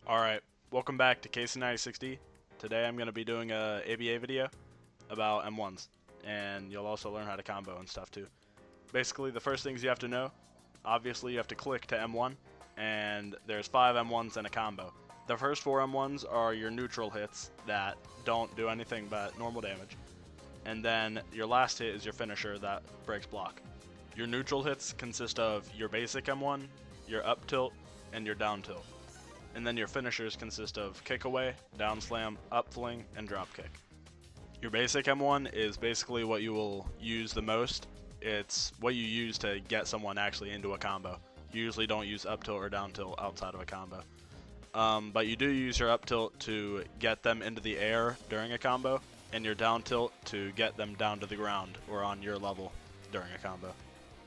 Alright, welcome back to KC96D. Today I'm going to be doing a ABA video about M1s, and you'll also learn how to combo and stuff too. Basically, the first things you have to know, obviously you have to click to M1, and there's 5 M1s in a combo. The first 4 M1s are your neutral hits that don't do anything but normal damage, and then your last hit is your finisher that breaks block. Your neutral hits consist of your basic M1, your up tilt, and your down tilt. And then your finishers consist of kick away, down slam, up fling, and drop kick. Your basic M1 is basically what you will use the most. It's what you use to get someone actually into a combo. You usually don't use up tilt or down tilt outside of a combo. But you do use your up tilt to get them into the air during a combo, and your down tilt to get them down to the ground or on your level during a combo.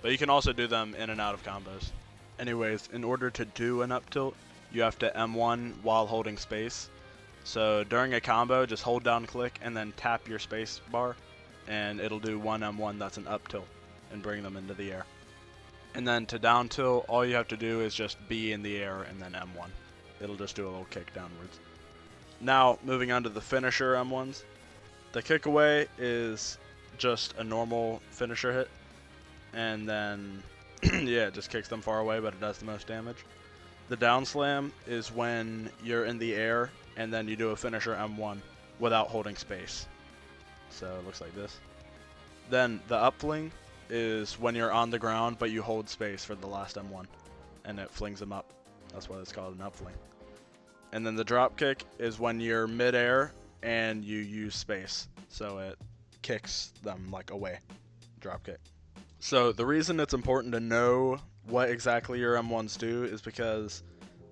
But you can also do them in and out of combos. Anyways, in order to do an up tilt, you have to M1 while holding space. So during a combo, just hold down click and then tap your space bar, and it'll do one M1 that's an up tilt and bring them into the air. And then to down tilt, all you have to do is just be in the air and then M1. It'll just do a little kick downwards. Now, moving on to the finisher M1s. The kick away is just a normal finisher hit, and then yeah, it just kicks them far away, but it does the most damage. The down slam is when you're in the air and then you do a finisher M1 without holding space. So it looks like this. Then the up fling is when you're on the ground but you hold space for the last M1 and it flings them up. That's why it's called an up fling. And then the drop kick is when you're mid-air and you use space. So it kicks them like away. Drop kick. So the reason it's important to know what exactly your M1s do is because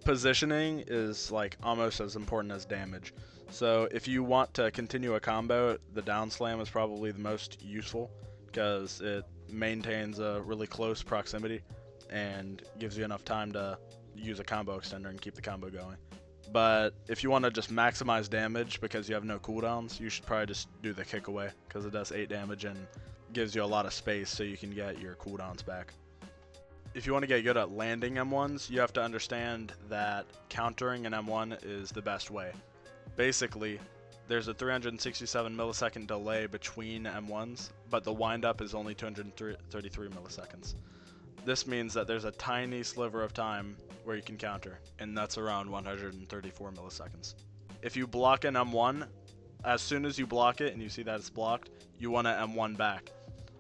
positioning is like almost as important as damage. So if you want to continue a combo, the down slam is probably the most useful because it maintains a really close proximity and gives you enough time to use a combo extender and keep the combo going. But if you want to just maximize damage because you have no cooldowns, you should probably just do the kick away because it does 8 damage and gives you a lot of space so you can get your cooldowns back. If you want to get good at landing M1s, you have to understand that countering an M1 is the best way. Basically, there's a 367 millisecond delay between M1s, but the windup is only 233 milliseconds. This means that there's a tiny sliver of time where you can counter, and that's around 134 milliseconds. If you block an M1, as soon as you block it and you see that it's blocked, you want to M1 back.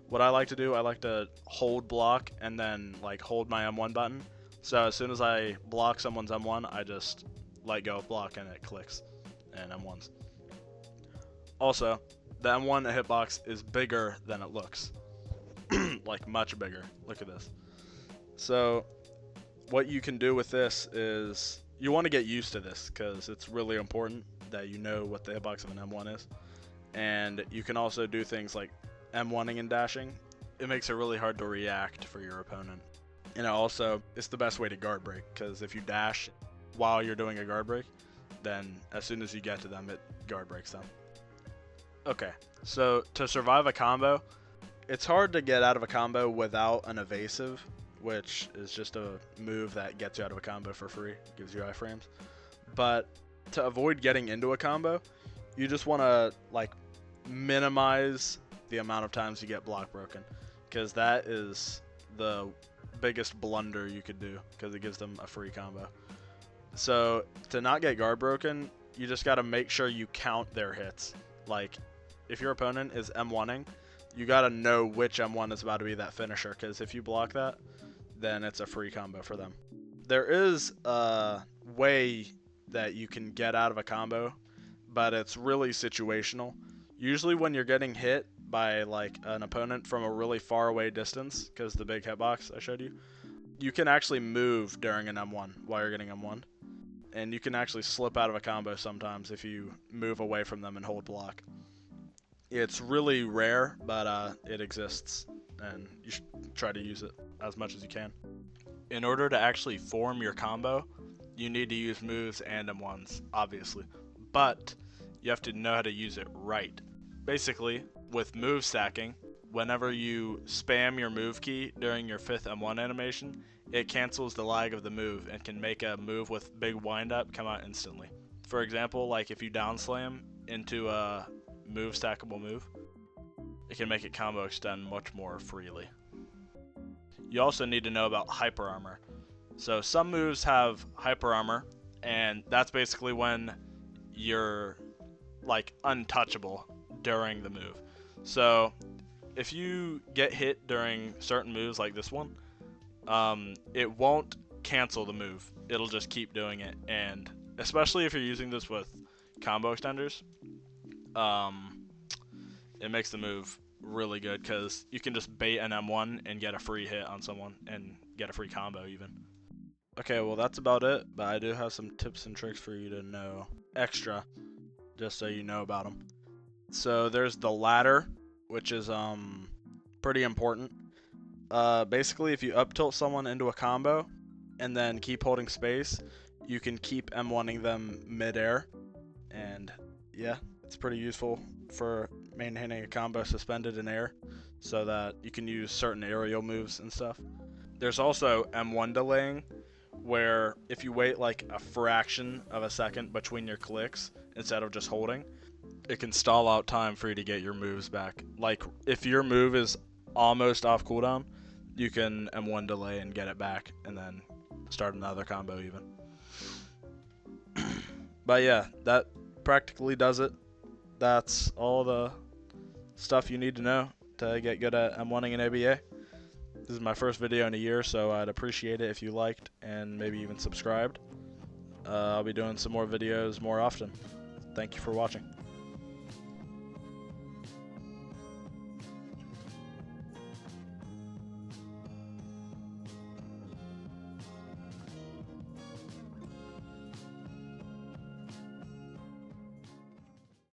What I like to do, I like to hold block and then like hold my M1 button. So as soon as I block someone's M1, I just let go of block and it clicks and M1s. Also, the M1 hitbox is bigger than it looks. Like much bigger. Look at this. So what you can do with this is you want to get used to this because it's really important that you know what the hitbox of an M1 is. And you can also do things like M1ing and dashing. It makes it really hard to react for your opponent. And also, it's the best way to guard break, because if you dash while you're doing a guard break, then as soon as you get to them, it guard breaks them. Okay, so to survive a combo, it's hard to get out of a combo without an evasive, which is just a move that gets you out of a combo for free, gives you iframes. But to avoid getting into a combo, you just want to like minimize the amount of times you get block broken, because that is the biggest blunder you could do because it gives them a free combo. So to not get guard broken, you just got to make sure you count their hits. Like if your opponent is M1ing, you got to know which M1 is about to be that finisher, because if you block that, then it's a free combo for them. There is a way that you can get out of a combo, but it's really situational. Usually when you're getting hit by like an opponent from a really far away distance, because the big hitbox I showed you, you can actually move during an M1 while you're getting M1. And you can actually slip out of a combo sometimes if you move away from them and hold block. It's really rare, but it exists, and you should try to use it as much as you can. In order to actually form your combo, you need to use moves and M1s, obviously. But you have to know how to use it right. Basically, with move stacking, whenever you spam your move key during your 5th M1 animation, it cancels the lag of the move and can make a move with big windup come out instantly. For example, like if you down slam into a stackable move, it can make it combo extend much more freely. You also need to know about hyper armor. So some moves have hyper armor, and that's basically when you're like untouchable during the move. So if you get hit during certain moves like this one, it won't cancel the move. It'll just keep doing it, and especially if you're using this with combo extenders, it makes the move really good because you can just bait an M1 and get a free hit on someone and get a free combo even. Okay, well that's about it, but I do have some tips and tricks for you to know extra, just so you know about them. So there's the ladder, which is pretty important. Basically, if you up tilt someone into a combo and then keep holding space, you can keep M1ing them midair, and yeah, it's pretty useful for maintaining a combo suspended in air, so that you can use certain aerial moves and stuff. There's also M1 delaying, where if you wait like a fraction of a second between your clicks instead of just holding, it can stall out time for you to get your moves back. Like if your move is almost off cooldown, you can M1 delay and get it back and then start another combo even. But yeah, that practically does it. That's all the stuff you need to know to get good at M1ing in ABA. This is my first video in a year, so I'd appreciate it if you liked and maybe even subscribed. I'll be doing some more videos more often. Thank you for watching.